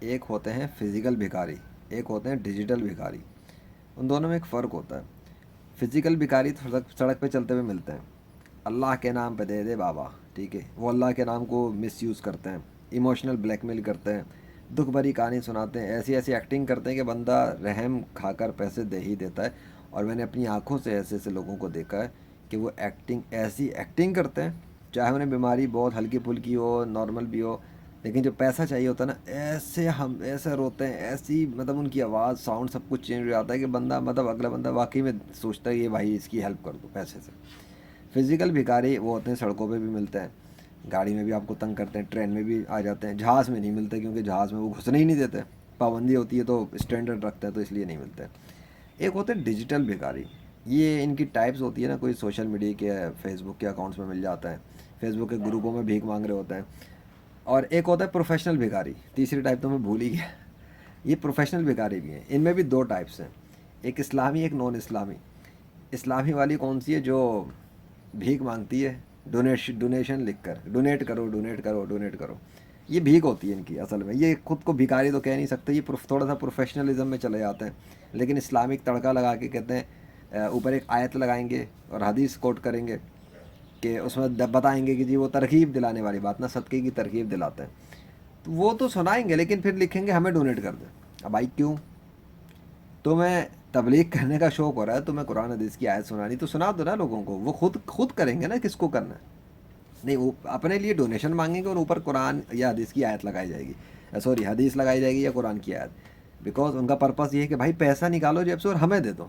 ایک ہوتے ہیں فزیکل بھکاری، ایک ہوتے ہیں ڈیجیٹل بھکاری. ان دونوں میں ایک فرق ہوتا ہے. فزیکل بھکاری تو سڑک پہ چلتے ہوئے ملتے ہیں، اللہ کے نام پہ دے دے بابا، ٹھیک ہے، وہ اللہ کے نام کو مس یوز کرتے ہیں، ایموشنل بلیک میل کرتے ہیں، دکھ بھری کہانی سناتے ہیں، ایسی ایسی ایکٹنگ کرتے ہیں کہ بندہ رحم کھا کر پیسے دے ہی دیتا ہے. اور میں نے اپنی آنکھوں سے ایسے ایسے لوگوں کو دیکھا ہے کہ وہ ایسی ایکٹنگ کرتے ہیں، چاہے انہیں بیماری بہت ہلکی پھلکی ہو، نارمل بھی ہو، لیکن جب پیسہ چاہیے ہوتا ہے نا، ایسے ہم ایسے روتے ہیں، ایسی مطلب ان کی آواز ساؤنڈ سب کچھ چینج ہو جاتا ہے کہ بندہ مطلب اگلا بندہ واقعی میں سوچتا ہے یہ بھائی اس کی ہیلپ کر دو پیسے سے. فزیکل بھکاری وہ ہوتے ہیں سڑکوں پہ بھی ملتے ہیں، گاڑی میں بھی آپ کو تنگ کرتے ہیں، ٹرین میں بھی آ جاتے ہیں، جہاز میں نہیں ملتے کیونکہ جہاز میں وہ گھسنے ہی نہیں دیتے، پابندی ہوتی ہے تو اسٹینڈرڈ رکھتے ہیں تو اس لیے نہیں ملتے. ایک ہوتے ہیں ڈیجیٹل بھکاری. یہ ان کی ٹائپس ہوتی ہے نا، کوئی سوشل میڈیا کے فیس بک کے اکاؤنٹس میں مل جاتا ہے، فیس بک کے گروپوں میں بھیک مانگ رہے ہوتے ہیں. اور ایک ہوتا ہے پروفیشنل بھکاری، تیسری ٹائپ تو میں بھول ہی گیا. یہ پروفیشنل بھکاری بھی ہیں، ان میں بھی دو ٹائپس ہیں، ایک اسلامی ایک نان اسلامی. اسلامی والی کون سی ہے؟ جو بھیک مانگتی ہے ڈونیشن لکھ کر، ڈونیٹ کرو ڈونیٹ کرو ڈونیٹ کرو. یہ بھیک ہوتی ہے ان کی اصل میں، یہ خود کو بھکاری تو کہہ نہیں سکتے، یہ تھوڑا سا پروفیشنلزم میں چلے جاتے ہیں. لیکن اسلامک تڑکا لگا کے کہتے ہیں، اوپر ایک آیت لگائیں گے اور حدیث کوٹ کریں گے کہ اس میں بتائیں گے کہ جی وہ ترغیب دلانے والی بات نا، صدقے کی ترغیب دلاتے ہیں. تو وہ تو سنائیں گے لیکن پھر لکھیں گے ہمیں ڈونیٹ کر دیں. اب بھائی کیوں؟ تمہیں تبلیغ کرنے کا شوق ہو رہا ہے، تمہیں قرآن حدیث کی آیت سنانی تو سنا دو نا لوگوں کو، وہ خود خود کریں گے نا کس کو کرنا ہے. نہیں، وہ اپنے لیے ڈونیشن مانگیں گے اور اوپر قرآن یا حدیث کی آیت لگائی جائے گی، سوری حدیث لگائی جائے گی یا قرآن کی آیت. بیکاز ان کا پرپس یہ ہے کہ بھائی پیسہ نکالو جیب سے اور ہمیں دے دو.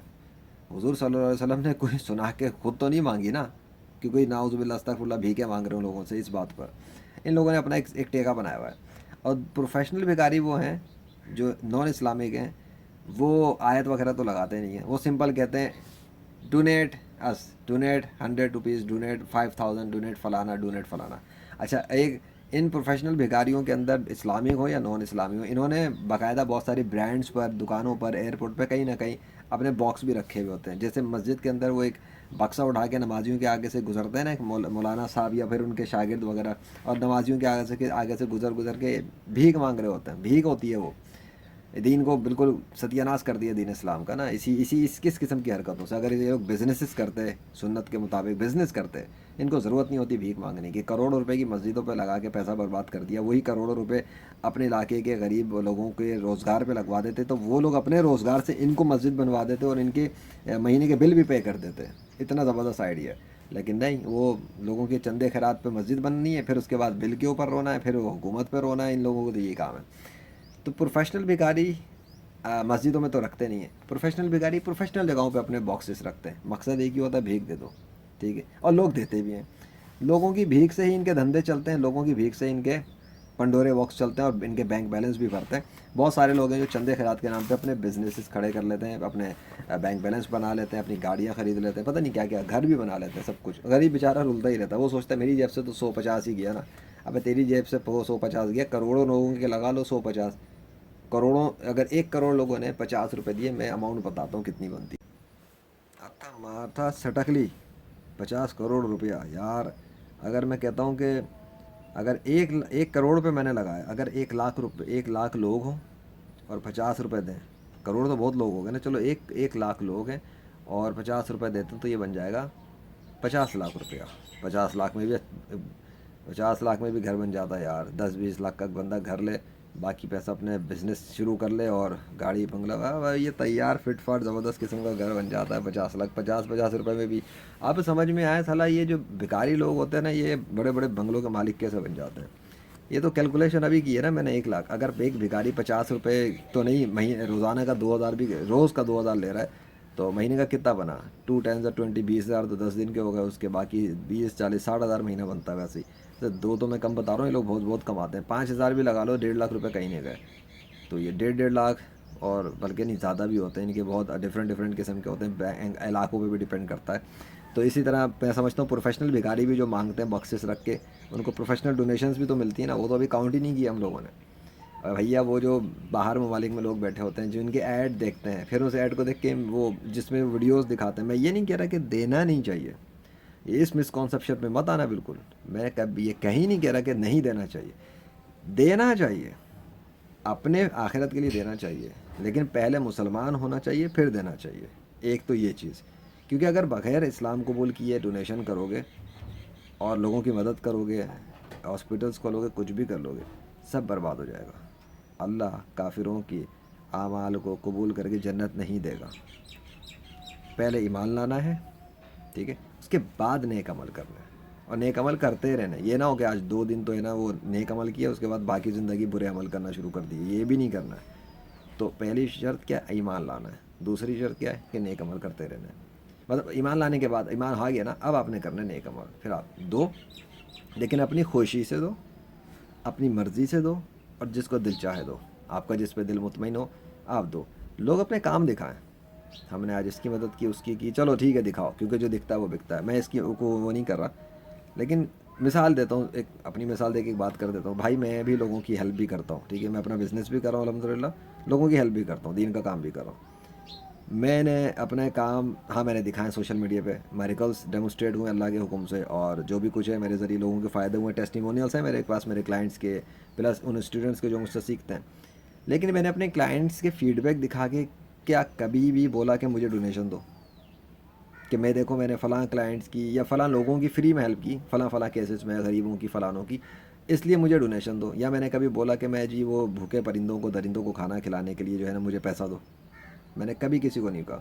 حضور صلی اللہ علیہ وسلم نے کوئی سنا کے خود تو نہیں مانگی نا، کہ کوئی ناؤز باللہ استغفر اللہ بھیکے مانگ رہے ہوں لوگوں سے. اس بات پر ان لوگوں نے اپنا ایک ٹیکا بنایا ہوا ہے. اور پروفیشنل بھکاری وہ ہیں جو نان اسلامک ہیں، وہ آیت وغیرہ تو لگاتے نہیں ہیں، وہ سمپل کہتے ہیں ڈونیٹ اس، ڈونیٹ 100 روپیز، ڈونیٹ 5000، ڈونیٹ فلانا ڈونیٹ فلانا. اچھا، ایک ان پروفیشنل بھکاریوں کے اندر اسلامک ہو یا نان اسلامی ہو، انہوں نے باقاعدہ بہت ساری برانڈس پر، دکانوں پر، ایئرپورٹ پہ کہیں نہ کہیں اپنے باکس بھی رکھے ہوئے ہوتے ہیں. جیسے مسجد کے اندر وہ ایک بکسا اٹھا کے نمازیوں کے آگے سے گزرتے ہیں نا، ایک مولانا صاحب یا پھر ان کے شاگرد وغیرہ، اور نمازیوں کے آگے سے گزر گزر کے بھیک مانگ رہے ہوتے ہیں. بھیک ہوتی ہے وہ، دین کو بالکل ستیہ ناش کر دیا دین اسلام کا نا، اس کس قسم کی حرکتوں سے. اگر یہ لوگ بزنسز کرتے، سنت کے مطابق بزنس کرتے، ان کو ضرورت نہیں ہوتی بھیک مانگنے کی. کروڑوں روپے کی مسجدوں پہ لگا کے پیسہ برباد کر دیا، وہی کروڑوں روپے اپنے علاقے کے غریب لوگوں کے روزگار پہ لگوا دیتے، تو وہ لوگ اپنے روزگار سے ان کو مسجد بنوا دیتے اور ان کے مہینے کے بل بھی پے کر دیتے. اتنا زبردست آئیڈیا ہے. لیکن نہیں، وہ لوگوں کے چندے خیرات پہ مسجد بننی ہے، پھر اس کے بعد بل کے اوپر رونا ہے، پھر وہ حکومت پہ رونا ہے. ان لوگوں کو تو یہی کام ہے. تو پروفیشنل بھکاری مسجدوں میں تو رکھتے نہیں ہیں. پروفیشنل بھکاری پروفیشنل جگہوں پہ اپنے باکسز رکھتے ہیں، مقصد ایک ہی ہوتا ہے بھیک دے دو، ٹھیک ہے، اور لوگ دیتے بھی ہیں. لوگوں کی بھیک سے ہی ان کے دھندے چلتے ہیں، لوگوں کی بھیک سے ان کے پنڈورے باکس چلتے ہیں اور ان کے بینک بیلنس بھی بھرتے ہیں. بہت سارے لوگ ہیں جو چندے خیرات کے نام پہ اپنے بزنسز کھڑے کر لیتے ہیں، اپنے بینک بیلنس بنا لیتے ہیں، اپنی گاڑیاں خرید لیتے ہیں، پتہ نہیں کیا کیا، گھر بھی بنا لیتے ہیں، سب کچھ. غریب بیچارہ رلتا ہی رہتا ہے، وہ سوچتا ہے میری جیب سے تو 150 ہی گیا نا. ابے تیری جیب سے 150 گیا، کروڑوں لوگوں کے لگا لو 150 کروڑوں. اگر 1 کروڑ لوگوں نے 50 روپے دیے، میں اماؤنٹ بتاتا ہوں کتنی بنتی. آتا ماتا سٹکلی 50 کروڑ روپیہ یار. اگر میں کہتا ہوں کہ اگر ایک کروڑ پہ میں نے لگایا، اگر 1 لاکھ روپے، 1 لاکھ لوگ ہوں اور 50 روپے دیں، کروڑ تو بہت لوگ ہو گئے نا، چلو 1 لاکھ لوگ ہیں اور 50 روپے دیتے ہیں تو یہ بن جائے گا 50 لاکھ روپیہ. 50 لاکھ میں بھی 50 لاکھ میں بھی گھر بن جاتا ہے یار. 10-20 لاکھ کا بندہ گھر لے، باقی پیسہ اپنے بزنس شروع کر لے اور گاڑی بنگلہ، یہ تیار فٹ فاٹ زبردست قسم کا گھر بن جاتا ہے. 50 لاکھ 50 روپے میں بھی. آپ سمجھ میں آئے سالہ یہ جو بھکاری لوگ ہوتے ہیں نا، یہ بڑے بڑے بنگلوں کے مالک کیسے بن جاتے ہیں. یہ تو کیلکولیشن ابھی کی ہے نا میں نے. 1 لاکھ اگر ایک بھکاری 50 روپے تو نہیں، مہینے روزانہ کا 2000 بھی، روز کا 2000 لے رہا ہے تو مہینے کا کتنا بنا؟ 2 × 10 = 20، 20,000 تو 10 دن کے ہو گئے، اس کے باقی 20 40 60 ہزار مہینہ بنتا ہے. ویسے ہی تو دو تو میں کم بتا رہا ہوں، یہ لوگ بہت بہت کماتے ہیں. 5000 بھی لگا لو، 1.5 لاکھ روپے کہیں نہیں گئے. تو یہ 1.5 لاکھ، اور بلکہ نہیں زیادہ بھی ہوتے ہیں ان کے، بہت ڈفرینٹ ڈفرینٹ قسم کے ہوتے ہیں، علاقوں پہ بھی ڈپینڈ کرتا ہے. تو اسی طرح میں سمجھتا ہوں پروفیشنل بھکاری بھی جو مانگتے ہیں باکسز رکھ کے، ان کو پروفیشنل ڈونیشنز بھی تو ملتی ہیں نا، وہ تو ابھی کاؤنٹ ہی نہیں کیا ہم لوگوں نے. اور بھیا وہ جو باہر ممالک میں لوگ بیٹھے ہوتے ہیں جو ان کے ایڈ دیکھتے ہیں، پھر اس ایڈ کو دیکھ کے وہ جس میں ویڈیوز دکھاتے ہیں، میں یہ نہیں کہہ رہا کہ دینا نہیں چاہیے، اس مسکانسیپشن پہ مت آنا بالکل. میں کبھی یہ کہیں نہیں کہہ رہا کہ نہیں دینا چاہیے، دینا چاہیے. اپنے آخرت کے لیے دینا چاہیے، لیکن پہلے مسلمان ہونا چاہیے پھر دینا چاہیے، ایک تو یہ چیز. کیونکہ اگر بغیر اسلام قبول کیے ڈونیشن کرو گے اور لوگوں کی مدد کرو گے، ہاسپٹلس کھولو گے، کچھ بھی کر لو گے، سب برباد ہو جائے گا. اللہ کافروں کی اعمال کو قبول کر کے جنت نہیں دے گا. پہلے ایمان لانا ہے، ٹھیک ہے، اس کے بعد نیک عمل کرنا ہے، اور نیک عمل کرتے رہنا ہے. یہ نہ ہو کہ آج 2 دن تو ہے نا وہ نیک عمل کیا، اس کے بعد باقی زندگی برے عمل کرنا شروع کر دی، یہ بھی نہیں کرنا ہے. تو پہلی شرط کیا ہے؟ ایمان لانا ہے. دوسری شرط کیا ہے؟ کہ نیک عمل کرتے رہنا ہے. مطلب ایمان لانے کے بعد ایمان آ گیا نا، اب آپ نے کرنا ہے نیک عمل، پھر آپ دو، لیکن اپنی خوشی سے دو، اپنی مرضی سے دو، اور جس کو دل چاہے دو. آپ کا جس پہ دل مطمئن ہو آپ دو. لوگ اپنے کام دکھائیں، ہم نے آج اس کی مدد کی، اس کی چلو ٹھیک ہے دکھاؤ، کیونکہ جو دکھتا ہے وہ بکتا ہے. میں اس کی کو وہ نہیں کر رہا، لیکن مثال دیتا ہوں، ایک اپنی مثال دے کے ایک بات کر دیتا ہوں. بھائی میں بھی لوگوں کی ہیلپ بھی کرتا ہوں، ٹھیک ہے، میں اپنا بزنس بھی کر رہا ہوں الحمد للہ، لوگوں کی ہیلپ بھی کرتا ہوں، دین کا کام بھی کر رہا ہوں. میں نے اپنے کام، ہاں میں نے دکھائے سوشل میڈیا پہ، میریکلس ڈیمونسٹریٹ ہوئے اللہ کے حکم سے، اور جو بھی کچھ ہے میرے ذریعے لوگوں کے فائدے ہوئے، ٹیسٹیمونیلس ہیں میرے پاس، میرے کلائنٹس کے، پلس ان اسٹوڈنٹس کے جو مجھ سے سیکھتے ہیں. لیکن میں نے اپنے کلائنٹس کے فیڈ بیک دکھا کے کیا کبھی بھی بولا کہ مجھے ڈونیشن دو؟ کہ میں دیکھو میں نے فلاں کلائنٹس کی یا فلاں لوگوں کی فری میں ہیلپ کی، فلاں فلاں کیسز میں، غریبوں کی، فلانوں کی، اس لیے مجھے ڈونیشن دو؟ یا میں نے کبھی بولا کہ میں جی وہ بھوکے پرندوں کو، درندوں کو کھانا کھلانے کے لیے جو ہے نا مجھے پیسہ دو؟ میں نے کبھی کسی کو نہیں کہا.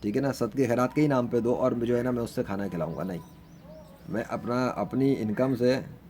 ٹھیک ہے نا، صدقے خیرات کے ہی نام پہ دو، اور جو ہے نا میں اس سے کھانا کھلاؤں گا. نہیں، میں اپنی انکم سے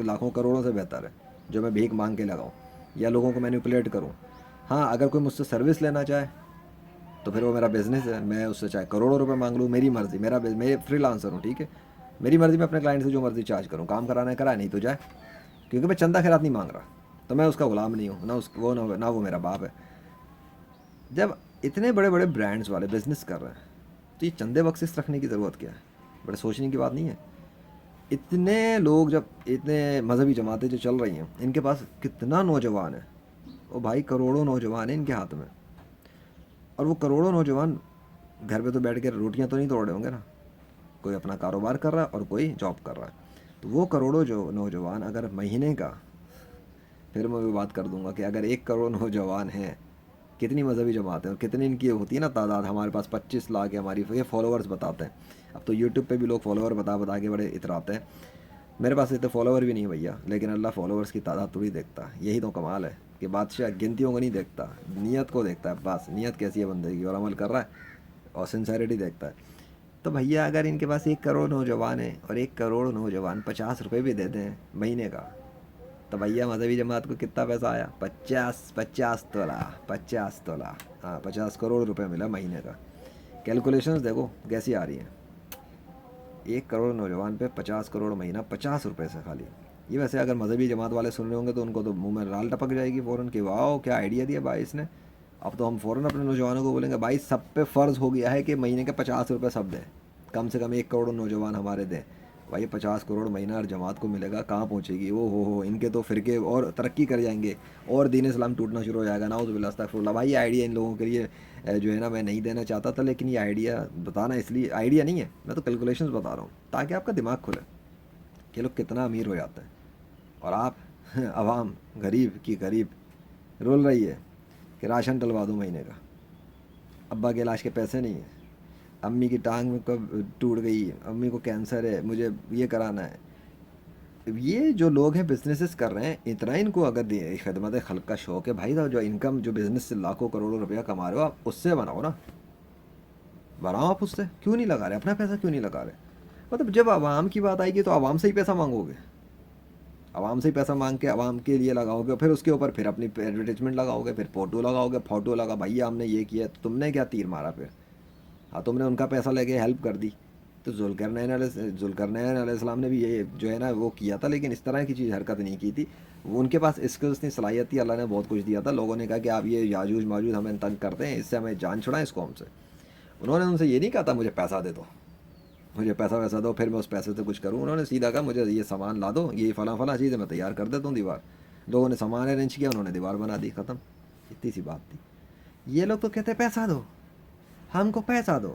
لاکھوں کروڑوں سے بہتر ہے جو میں بھیک مانگ کے لگاؤں یا لوگوں کو مینیپولیٹ کروں. ہاں اگر کوئی مجھ سے سروس لینا چاہے تو پھر وہ میرا بزنس ہے، میں اس سے چاہے کروڑوں روپے مانگ لوں، میری مرضی، میں فری لانسر ہوں، ٹھیک ہے، میری مرضی، میں اپنے کلائنٹ سے جو مرضی چارج کروں، کام کرانا ہے کرائے، نہیں تو جائے. کیونکہ میں چندہ خیرات نہیں مانگ رہا، تو میں اس کا غلام نہیں ہوں، نہ وہ میرا باپ ہے. جب اتنے بڑے بڑے برانڈز والے بزنس کر رہے ہیں تو یہ چندے بخشش رکھنے کی ضرورت کیا ہے؟ بڑے سوچنے کی بات نہیں ہے؟ اتنے لوگ، جب اتنے مذہبی جماعتیں جو چل رہی ہیں، ان کے پاس کتنا نوجوان ہے، وہ بھائی کروڑوں نوجوان ہیں ان کے ہاتھ میں، اور وہ کروڑوں نوجوان گھر پہ تو بیٹھ کے روٹیاں تو نہیں توڑ رہے ہوں گے نا، کوئی اپنا کاروبار کر رہا ہے اور کوئی جاب کر رہا ہے. تو وہ کروڑوں جو نوجوان اگر مہینے کا، پھر میں بھی بات کر دوں گا کہ اگر 1 کروڑ نوجوان ہیں، کتنی مذہبی جماعتیں اور کتنی ان کی ہوتی ہے نا تعداد، ہمارے پاس 25 لاکھ ہے ہماری، یہ فالوورز بتاتے ہیں. اب تو یوٹیوب پہ بھی لوگ فالوور بتا بتا کے بڑے اتراتے ہیں. میرے پاس اتنے فالوور بھی نہیں بھیا، لیکن اللہ فالوورز کی تعداد تھوڑی دیکھتا ہے. یہی تو کمال ہے کہ بادشاہ گنتیوں کو نہیں دیکھتا، نیت کو دیکھتا ہے. بس نیت کیسی ہے بندے کی، اور عمل کر رہا ہے، اور سنسیریٹی دیکھتا ہے. تو بھیا اگر ان کے پاس 1 کروڑ نوجوان ہیں، اور 1 کروڑ نوجوان 50 روپے بھی دے دیں مہینے کا، تو بھیا مذہبی جماعت کو کتنا پیسہ آیا؟ 50 تولہ، ہاں 50 کروڑ روپے ملا مہینے کا. کیلکولیشنز دیکھو کیسی آ رہی ہیں. 1 کروڑ نوجوان پہ 50 کروڑ مہینہ، 50 روپے سے خالی. یہ ویسے اگر مذہبی جماعت والے سن رہے ہوں گے تو ان کو تو منہ میں رال ٹپک جائے گی فوراً کہ واؤ کیا آئیڈیا دیا بھائی اس نے. اب تو ہم فوراً اپنے نوجوانوں کو بولیں گے بھائی سب پہ فرض ہو گیا ہے کہ مہینے کے 50 روپے سب دیں، کم سے کم 1 کروڑ نوجوان ہمارے دیں. بھائی 50 کروڑ مہینہ ہر جماعت کو ملے گا، کہاں پہنچے گی وہ؟ ہو ان کے تو فرقے اور ترقی کر جائیں گے، اور دین اسلام ٹوٹنا شروع ہو جائے گا. نعوذ باللہ، استغفر اللہ. بھائی یہ آئیڈیا ان لوگوں کے لیے جو ہے نا میں نہیں دینا چاہتا تھا، لیکن یہ آئیڈیا بتانا اس لیے آئیڈیا نہیں ہے، میں تو کیلکولیشنز بتا رہا ہوں تاکہ آپ کا دماغ کھلے کہ لوگ کتنا امیر ہو جاتے ہیں، اور آپ عوام غریب کی غریب رول رہی ہے کہ راشن ڈلوا دو مہینے کا، ابا کے علاج کے پیسے نہیں ہیں، امی کی ٹانگ میں کب ٹوٹ گئی، امی کو کینسر ہے، مجھے یہ کرانا ہے. یہ جو لوگ ہیں بزنسز کر رہے ہیں، اتنا ان کو اگر خدمت خلق کا شوق ہے بھائی، جو انکم جو بزنس سے لاکھوں کروڑوں روپیہ کما رہے ہو آپ اس سے بناؤ نا، بناؤ آپ اس سے. کیوں نہیں لگا رہے اپنا پیسہ؟ کیوں نہیں لگا رہے؟ مطلب جب عوام کی بات آئے گی تو عوام سے ہی پیسہ مانگو گے، عوام سے ہی پیسہ مانگ کے عوام کے لیے لگاؤ گے، پھر اس کے اوپر پھر اپنی ایڈورٹیزمنٹ لگاؤ گے، پھر فوٹو لگاؤ گے، فوٹو لگا بھائی ہم نے یہ کیا، تو تم نے کیا تیر مارا پھر؟ ہاں تم نے ان کا پیسہ لے کے ہیلپ کر دی. تو ذوالقرنین علیہ السلام نے بھی یہ جو ہے نا وہ کیا تھا، لیکن اس طرح کی چیز حرکت نہیں کی تھی. وہ ان کے پاس اسکلس تھی، صلاحیت تھی، اللہ نے بہت کچھ دیا تھا. لوگوں نے کہا کہ آپ یہ یاجوج ماجوج ہمیں تنگ کرتے ہیں، اس سے ہمیں جان چھڑائیں اس قوم سے. انہوں نے ان سے یہ نہیں کہا تھا مجھے پیسہ دے دو، مجھے پیسہ ویسا دو پھر میں اس پیسے سے کچھ کروں. انہوں نے سیدھا کہا مجھے یہ سامان لا دو، یہ فلاں فلاں چیزیں میں تیار کر دیتا ہوں دیوار. لوگوں نے سامان ارینج کیا، انہوں نے دیوار بنا دی، ختم. اتنی سی بات تھی. یہ لوگ تو کہتے پیسہ دو، ہم کو پیسہ دو.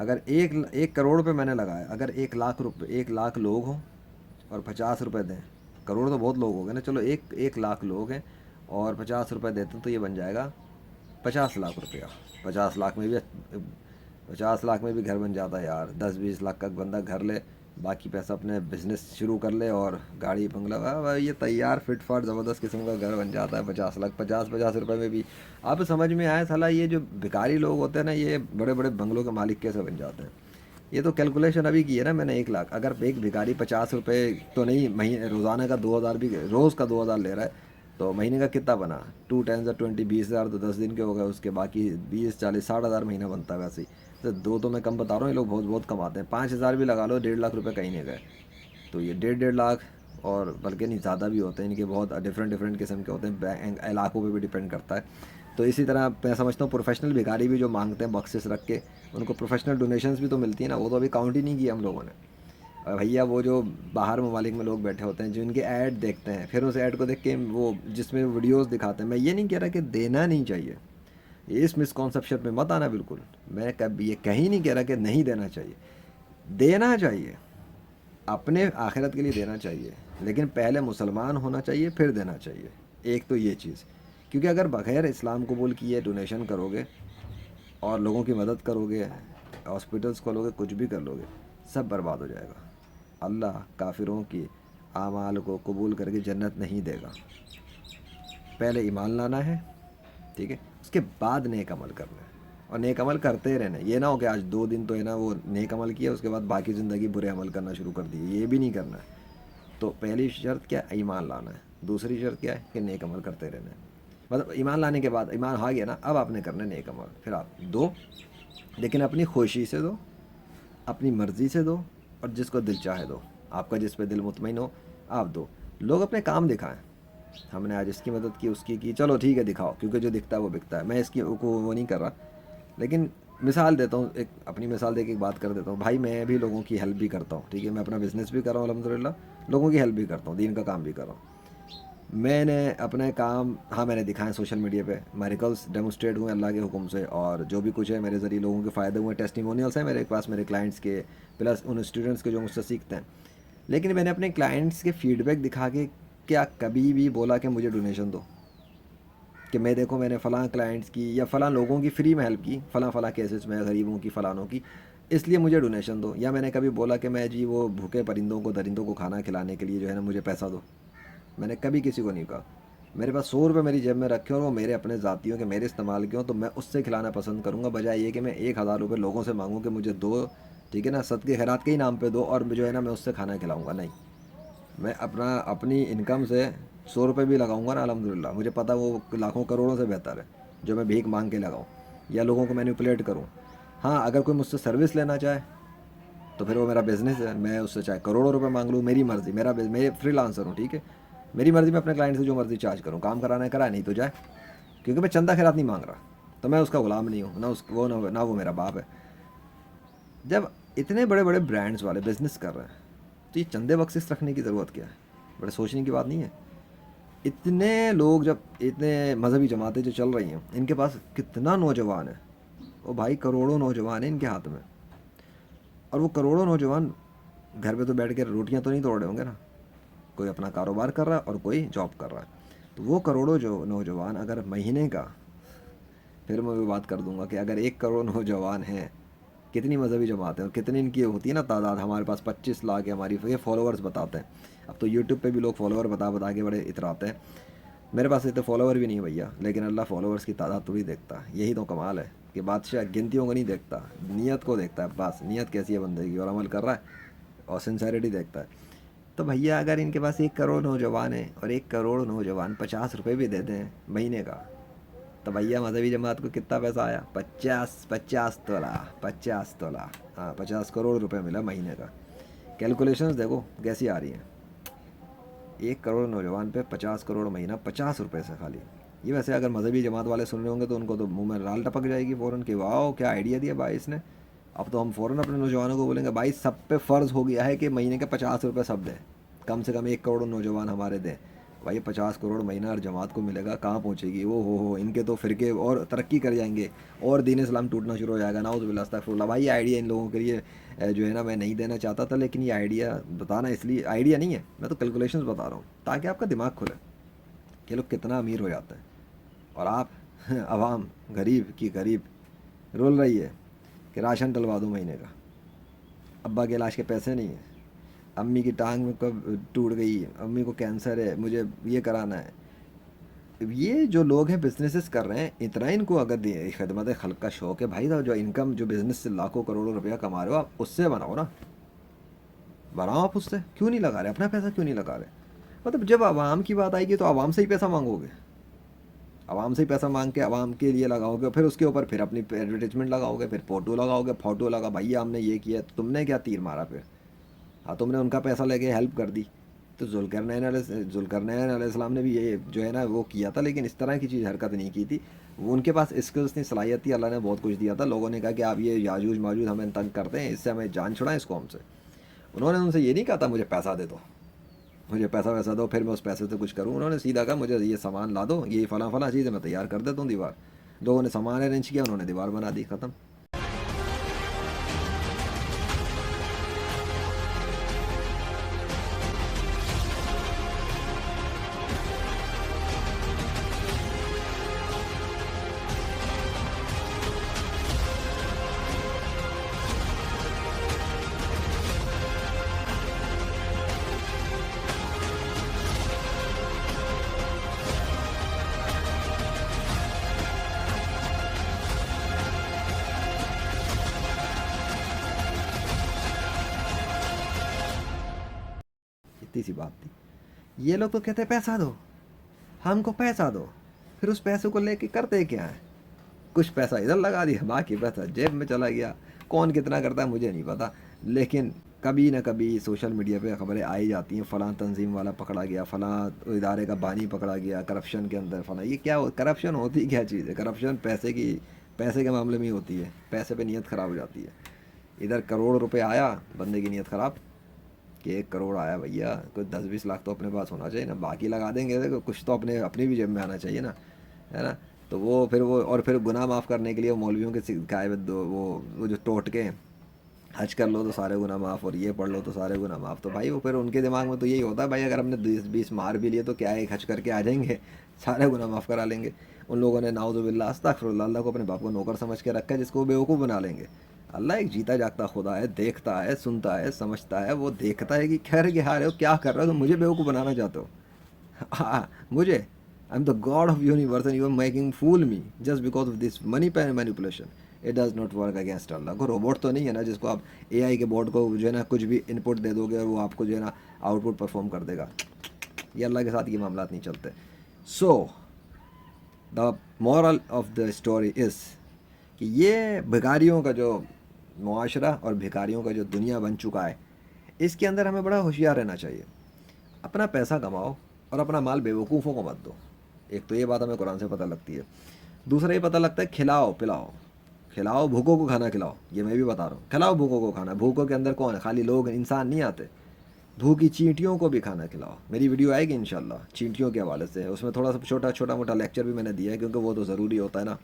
اگر ایک کروڑ روپے میں نے لگایا، اگر 1 لاکھ لوگ ہوں اور 50 روپے دیں، کروڑ تو بہت لوگ ہو گئے نا، چلو 1 لاکھ لوگ ہیں اور 50 روپے دیتے ہیں تو یہ بن جائے گا 50 لاکھ روپیہ۔ 50 لاکھ میں بھی 50 لاکھ میں بھی گھر بن جاتا ہے یار، 10-20 لاکھ کا بندہ گھر لے، باقی پیسہ اپنے بزنس شروع کر لے اور گاڑی بنگلہ، یہ تیار فٹ فاٹ زبردست قسم کا گھر بن جاتا ہے 50 لاکھ، 50 روپے میں بھی۔ آپ سمجھ میں آئے سالا یہ جو بھکاری لوگ ہوتے ہیں نا، یہ بڑے بڑے بنگلوں کے مالک کیسے بن جاتے ہیں؟ یہ تو کیلکولیشن ابھی کی ہے نا میں نے، 1 لاکھ اگر ایک بھکاری 50 روپے تو نہیں، مہینے روزانہ کا 2,000 بھی، روز کا 2,000 لے رہا ہے تو مہینے کا کتنا بنا؟ 2 × 10 = 20، 20,000 تو 10 دن کے ہو گئے، اس کے باقی 20، 40، 60,000 مہینہ بنتا ہے ویسے ہی۔ تو دو تو میں کم بتا رہا ہوں، یہ لوگ بہت بہت کماتے ہیں، 5,000 بھی لگا لو، 1.5 لاکھ روپے کہیں نہیں گئے۔ تو یہ 1.5 لاکھ اور بلکہ نہیں زیادہ بھی ہوتے ہیں ان کے، بہت ڈفرینٹ قسم کے ہوتے ہیں، علاقوں پہ بھی ڈپینڈ کرتا ہے۔ تو اسی طرح میں سمجھتا ہوں پروفیشنل بھکاری بھی جو مانگتے ہیں بکسس رکھ کے، ان کو پروفیشنل ڈونیشنز بھی تو ملتی ہیں نا، وہ تو ابھی کاؤنٹ ہی نہیں کیا ہم لوگوں نے۔ اور بھیا وہ جو باہر ممالک میں لوگ بیٹھے ہوتے ہیں جو ان کے ایڈ دیکھتے ہیں، پھر اس ایڈ کو دیکھ کے وہ جس میں ویڈیوز دکھاتے ہیں، میں یہ نہیں کہہ رہا کہ دینا نہیں چاہیے، اس مسکانسیپشن پہ مت آنا بالکل، میں کبھی یہ کہیں نہیں کہہ رہا کہ نہیں دینا چاہیے، دینا چاہیے، اپنے آخرت کے لیے دینا چاہیے، لیکن پہلے مسلمان ہونا چاہیے پھر دینا چاہیے، ایک تو یہ چیز۔ کیونکہ اگر بغیر اسلام قبول کیے ڈونیشن کرو گے اور لوگوں کی مدد کرو گے، ہاسپٹلس کھولو گے، کچھ بھی کر لو گے، سب برباد ہو جائے گا۔ اللہ کافروں کی اعمال کو قبول کر کے جنت نہیں دے گا۔ پہلے ایمان لانا ہے، ٹھیک ہے، اس کے بعد نیک عمل کرنا ہے، اور نیک عمل کرتے رہنا ہے۔ یہ نہ ہو کہ آج 2 دن تو ہے نا وہ نیک عمل کیا، اس کے بعد باقی زندگی برے عمل کرنا شروع کر دی، یہ بھی نہیں کرنا ہے۔ تو پہلی شرط کیا ہے؟ ایمان لانا ہے۔ دوسری شرط کیا ہے؟ کہ نیک عمل کرتے رہنا ہے۔ مطلب ایمان لانے کے بعد ایمان آ گیا نا، اب آپ نے کرنا ہے نیک عمل، پھر آپ دو، لیکن اپنی خوشی سے دو، اپنی مرضی سے دو، اور جس کو دل چاہے دو، آپ کا جس پہ دل مطمئن ہو آپ دو۔ لوگ اپنے کام دکھائیں، ہم نے آج اس کی مدد کی، اس کی چلو ٹھیک ہے دکھاؤ، کیونکہ جو دکھتا ہے وہ بکتا ہے، میں اس کی کو وہ نہیں کر رہا، لیکن مثال دیتا ہوں، ایک اپنی مثال دے کے ایک بات کر دیتا ہوں بھائی، میں بھی لوگوں کی ہیلپ بھی کرتا ہوں، ٹھیک ہے، میں اپنا بزنس بھی کر رہا ہوں الحمدللہ، لوگوں کی ہیلپ بھی کرتا ہوں، دین کا کام بھی کر رہا ہوں۔ میں نے اپنے کام، ہاں میں نے دکھائے سوشل میڈیا پہ، میریکلس ڈیمونسٹریٹ ہوئے اللہ کے حکم سے، اور جو بھی کچھ ہے میرے ذریعے لوگوں کے فائدے ہوئے، ٹیسٹیمونیلس ہیں میرے پاس، میرے کلائنٹس کے، پلس ان اسٹوڈنٹس کے جو مجھ سے سیکھتے ہیں۔ لیکن میں نے اپنے کلائنٹس کے فیڈ بیک دکھا کے کیا کبھی بھی بولا کہ مجھے ڈونیشن دو؟ کہ میں دیکھو میں نے فلاں کلائنٹس کی یا فلاں لوگوں کی فری میں ہیلپ کی، فلاں کیسز میں، غریبوں کی، فلانوں کی، اس لیے مجھے ڈونیشن دو؟ یا میں نے کبھی بولا کہ میں جی وہ بھوکے پرندوں کو، درندوں کو کھانا کھلانے کے لیے جو ہے نا مجھے پیسہ دو؟ میں نے کبھی کسی کو نہیں کہا۔ میرے پاس 100 روپے میری جیب میں رکھے اور وہ میرے اپنے ذاتی ہوں کہ میرے استعمال کے ہوں، تو میں اس سے کھلانا پسند کروں گا، بجائے یہ کہ میں 1,000 روپے لوگوں سے مانگوں کہ مجھے دو، ٹھیک ہے نا، صدقے خیرات کے ہی نام پہ دو، اور جو ہے نا میں اس سے کھانا کھلاؤں گا؟ نہیں، میں اپنی انکم سے 100 روپے بھی لگاؤں گا نا الحمدللہ، مجھے پتہ وہ لاکھوں کروڑوں سے بہتر ہے جو میں بھیک مانگ کے لگاؤں یا لوگوں کو مینیپولیٹ کروں۔ ہاں اگر کوئی مجھ سے سروس لینا چاہے تو پھر وہ میرا بزنس ہے، میں اس سے چاہے کروڑوں روپے مانگ لوں، میری مرضی، میں فری لانسر ہوں، ٹھیک ہے، میری مرضی، میں اپنے کلائنٹ سے جو مرضی چارج کروں، کام کرانا ہے کرائے، نہیں تو جائے، کیونکہ میں چندہ خیرات نہیں مانگ رہا، تو میں اس کا غلام نہیں ہوں، نہ وہ میرا باپ ہے۔ جب اتنے بڑے بڑے برانڈز والے بزنس کر رہے ہیں تو یہ چندے بخشش رکھنے کی ضرورت کیا ہے؟ بڑے سوچنے کی بات نہیں ہے؟ اتنے لوگ، جب اتنے مذہبی جماعتیں جو چل رہی ہیں، ان کے پاس کتنا نوجوان ہے، وہ بھائی کروڑوں نوجوان ہیں ان کے ہاتھ میں، اور وہ کروڑوں نوجوان گھر پہ تو بیٹھ کے روٹیاں تو نہیں توڑ رہے ہوں گے نا، کوئی اپنا کاروبار کر رہا ہے اور کوئی جاب کر رہا ہے۔ تو وہ کروڑوں جو نوجوان اگر مہینے کا، پھر میں بھی بات کر دوں گا کہ اگر 1 کروڑ نوجوان ہیں، کتنی مذہبی جماعتیں اور کتنی ان کی ہوتی ہے نا تعداد، ہمارے پاس 25 لاکھ ہے ہماری، یہ فالوورز بتاتے ہیں، اب تو یوٹیوب پہ بھی لوگ فالوور بتا کے بڑے اتراتے ہیں، میرے پاس اتنے فالوور بھی نہیں بھیا، لیکن اللہ فالوورز کی تعداد تھوڑی دیکھتا ہے، یہی تو کمال ہے کہ بادشاہ گنتیوں کو نہیں دیکھتا، نیت کو دیکھتا ہے، بس نیت کیسی ہے بندے کی اور عمل کر رہا ہے اور سنسیریٹی دیکھتا ہے۔ تو بھیا اگر ان کے پاس 1 کروڑ نوجوان ہیں اور 1 کروڑ نوجوان 50 روپے بھی دے دیں مہینے کا، تو بھیا مذہبی جماعت کو کتنا پیسہ آیا؟ 50 تولہ، 50 تولہ، ہاں 50 کروڑ روپے ملا مہینے کا۔ کیلکولیشنز دیکھو کیسی آ رہی ہیں، 1 کروڑ نوجوان پہ 50 کروڑ مہینہ، 50 روپے سے خالی۔ یہ ویسے اگر مذہبی جماعت والے سن رہے ہوں گے تو ان کو تو منہ میں لال ٹپک جائے گی فوراً کہ واؤ کیا آئیڈیا دیا بھائی اس نے۔ اب تو ہم فوراً اپنے نوجوانوں کو بولیں گے بھائی سب پہ فرض ہو گیا ہے کہ مہینے کے 50 روپے سب دیں، کم سے کم 1 کروڑ نوجوان ہمارے دیں، بھائی 50 کروڑ مہینہ ہر جماعت کو ملے گا، کہاں پہنچے گی وہ؟ ہو ان کے تو فرقے اور ترقی کر جائیں گے اور دین اسلام ٹوٹنا شروع ہو جائے گا، نعوذ باللہ استغفر اللہ۔ بھائی یہ آئیڈیا ان لوگوں کے لیے جو ہے نا میں نہیں دینا چاہتا تھا، لیکن یہ آئیڈیا بتانا اس لیے آئیڈیا نہیں ہے، میں تو کیلکولیشنز بتا رہا ہوں تاکہ آپ کا دماغ کھلے کہ لوگ کتنا امیر ہو جاتے ہیں اور آپ عوام غریب کی غریب رول رہی ہے کہ راشن ڈلوا دو مہینے کا، ابا کے علاج کے پیسے نہیں ہیں، امی کی ٹانگ میں کب ٹوٹ گئی، امی کو کینسر ہے، مجھے یہ کرانا ہے۔ یہ جو لوگ ہیں بزنسز کر رہے ہیں، اتنا ان کو اگر خدمت خلق کا شوق ہے بھائی، جو انکم جو بزنس سے لاکھوں کروڑوں روپیہ کما رہے ہو آپ اس سے بناؤ نا، بناؤ آپ اس سے، کیوں نہیں لگا رہے اپنا پیسہ، کیوں نہیں لگا رہے؟ مطلب جب عوام کی بات آئے گی تو عوام سے ہی پیسہ مانگو گے، عوام سے ہی پیسہ مانگ کے عوام کے لیے لگاؤ گے، پھر اس کے اوپر پھر اپنی ایڈورٹیزمنٹ لگاؤ گے، پھر فوٹو لگاؤ گے، فوٹو لگا بھائی ہم نے یہ کیا، تو تم نے کیا تیر مارا پھر؟ ہاں تم نے ان کا پیسہ لے کے ہیلپ کر دی۔ تو ذوالقرنین علیہ السلام نے بھی یہ جو ہے نا وہ کیا تھا، لیکن اس طرح کی چیز حرکت نہیں کی تھی، وہ ان کے پاس اسکلس تھی، صلاحیت تھی، اللہ نے بہت کچھ دیا تھا، لوگوں نے کہا کہ آپ یہ یاجوج ماجوج ہمیں تنگ کرتے ہیں، اس سے ہمیں جان چھڑائیں اس قوم سے۔ انہوں نے ان سے یہ نہیں کہا تھا مجھے پیسہ دے دو، مجھے پیسہ ویسا دو پھر میں اس پیسے سے کچھ کروں، انہوں نے سیدھا کہا مجھے یہ سامان لا دو، یہ فلاں فلاں چیزیں میں تیار کر دیتا ہوں دیوار۔ لوگوں نے سامان ارینج کیا، انہوں نے دیوار بنا دی، ختم۔ اتنی سی بات تھی۔ یہ لوگ تو کہتے ہیں پیسہ دو، ہم کو پیسہ دو، پھر اس پیسے کو لے کے کرتے کیا ہے؟ کچھ پیسہ ادھر لگا دیا، باقی پیسہ جیب میں چلا گیا، کون کتنا کرتا ہے مجھے نہیں پتا، لیکن کبھی نہ کبھی سوشل میڈیا پہ خبریں آئی جاتی ہیں، فلاں تنظیم والا پکڑا گیا، فلاں ادارے کا بانی پکڑا گیا کرپشن کے اندر، فلاں یہ کیا کرپشن ہوتی کیا چیز ہے؟ کرپشن پیسے کے معاملے میں ہی ہوتی ہے، پیسے پہ نیت خراب ہو جاتی ہے۔ ادھر کروڑ روپے آیا، بندے کی نیت خراب کہ 1 کروڑ آیا بھیا، کوئی 10-20 لاکھ تو اپنے پاس ہونا چاہیے نا، باقی لگا دیں گے تو کچھ تو اپنی بھی جیب میں آنا چاہیے نا، ہے نا؟ تو پھر گناہ معاف کرنے کے لیے مولویوں کے سکھائے ہوئے وہ جو ٹوٹکے ہیں، حج کر لو تو سارے گناہ معاف اور یہ پڑھ لو تو سارے گناہ معاف، تو بھائی وہ پھر ان کے دماغ میں تو یہی ہوتا ہے بھائی اگر ہم نے 20 مار بھی لیے تو کیا ہے، ایک حج کر کے آ جائیں گے سارے گناہ معاف کرا لیں گے۔ ان لوگوں نے نعوذ باللہ استغفر اللہ، اللہ کو اپنے باپ کو نوکر سمجھ کے رکھا ہے جس کو وہ بیوقوف بنا لیں گے۔ اللہ ایک جیتا جاگتا خدا ہے، دیکھتا ہے، سنتا ہے، سمجھتا ہے، وہ دیکھتا ہے کہ خیر کے ہارے ہو کیا کر رہے ہو، تم مجھے بیوقوف بنانا چاہتے ہو؟ مجھے I am the god of universe and you are making fool me just because of this money manipulation. It does not work against Allah. کو روبوٹ تو نہیں ہے نا جس کو آپ اے آئی کے بورڈ کو جو ہے نا کچھ بھی ان پٹ دے دو گے اور وہ آپ کو جو ہے نا آؤٹ پٹ پرفارم کر دے گا، یہ اللہ کے ساتھ یہ معاملات نہیں چلتے۔ So the moral of the story is کہ یہ بھکاریوں کا جو معاشرہ اور بھکاریوں کا جو دنیا بن چکا ہے، اس کے اندر ہمیں بڑا ہوشیار رہنا چاہیے۔ اپنا پیسہ کماؤ اور اپنا مال بیوقوفوں کو مت دو، ایک تو یہ بات ہمیں قرآن سے پتہ لگتی ہے۔ دوسرا یہ پتہ لگتا ہے کھلاؤ پلاؤ، کھلاؤ بھوکوں کو کھانا کھلاؤ، یہ میں بھی بتا رہا ہوں، کھلاؤ بھوکوں کو کھانا۔ بھوکوں کے اندر کون ہے؟ خالی لوگ انسان نہیں آتے، بھوکی چینٹیوں کو بھی کھانا کھلاؤ۔ میری ویڈیو آئے گی انشاءاللہ چینٹیوں کے حوالے سے، اس میں تھوڑا سا چھوٹا موٹا لیکچر بھی میں نے دیا ہے کیونکہ وہ تو ضروری ہوتا ہے نا،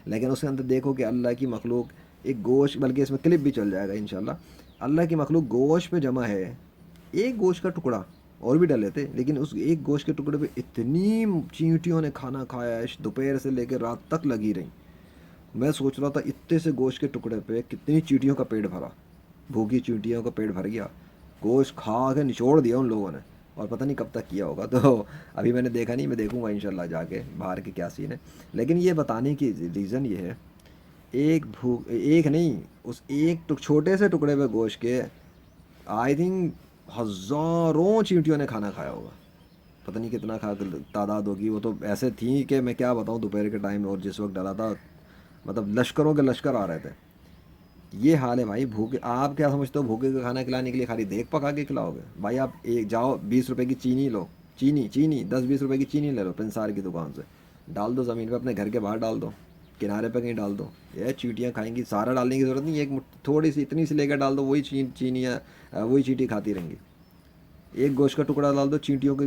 لیکن اس کے اندر دیکھو کہ اللہ کی مخلوق ایک گوشت، بلکہ اس میں کلپ بھی چل جائے گا انشاءاللہ، اللہ کی مخلوق گوشت پہ جمع ہے، ایک گوشت کا ٹکڑا، اور بھی ڈلے تھے لیکن اس ایک گوشت کے ٹکڑے پہ اتنی چینٹیوں نے کھانا کھایا ہے، دوپہر سے لے کے رات تک لگی رہیں۔ میں سوچ رہا تھا اتنے سے گوشت کے ٹکڑے پہ کتنی چینٹیوں کا پیٹ بھرا، بھوکی چینٹیوں کا پیٹ بھر گیا، گوشت کھا کے نچوڑ دیا ان لوگوں نے، اور پتہ نہیں کب تک کیا ہوگا، تو ابھی میں نے دیکھا نہیں، میں دیکھوں گا انشاءاللہ جا کے باہر کے کیا سین ہے۔ لیکن یہ بتانے کی ریزن یہ ہے، ایک نہیں، اس ایک چھوٹے سے ٹکڑے پہ گوشت کے آئی تھنک ہزاروں چینٹیوں نے کھانا کھایا ہوگا، پتہ نہیں کتنا تعداد ہوگی، وہ تو ایسے تھیں کہ میں کیا بتاؤں، دوپہر کے ٹائم اور جس وقت ڈالا تھا مطلب لشکروں کے لشکر آ رہے تھے۔ یہ حال ہے بھائی بھوکے، آپ کیا سمجھتے ہو بھوکے کا کھانا کھلانے کے لیے خالی دیگ پکا کے کھلاؤ گے؟ بھائی آپ ایک جاؤ 20 روپے کی چینی لو، چینی 10-20 روپے کی چینی لے لو پنسار کی دکان سے، ڈال دو زمین پہ، اپنے گھر کے باہر ڈال دو، کنارے پہ کہیں ڈال دو، یہ چیٹیاں کھائیں گی، سارا ڈالنے کی ضرورت نہیں، ایک تھوڑی سی اتنی سی لے کے ڈال دو، وہی چینیاں وہی چینٹی کھاتی رہیں گی۔ ایک گوشت کا ٹکڑا ڈال دو، چینٹیوں کی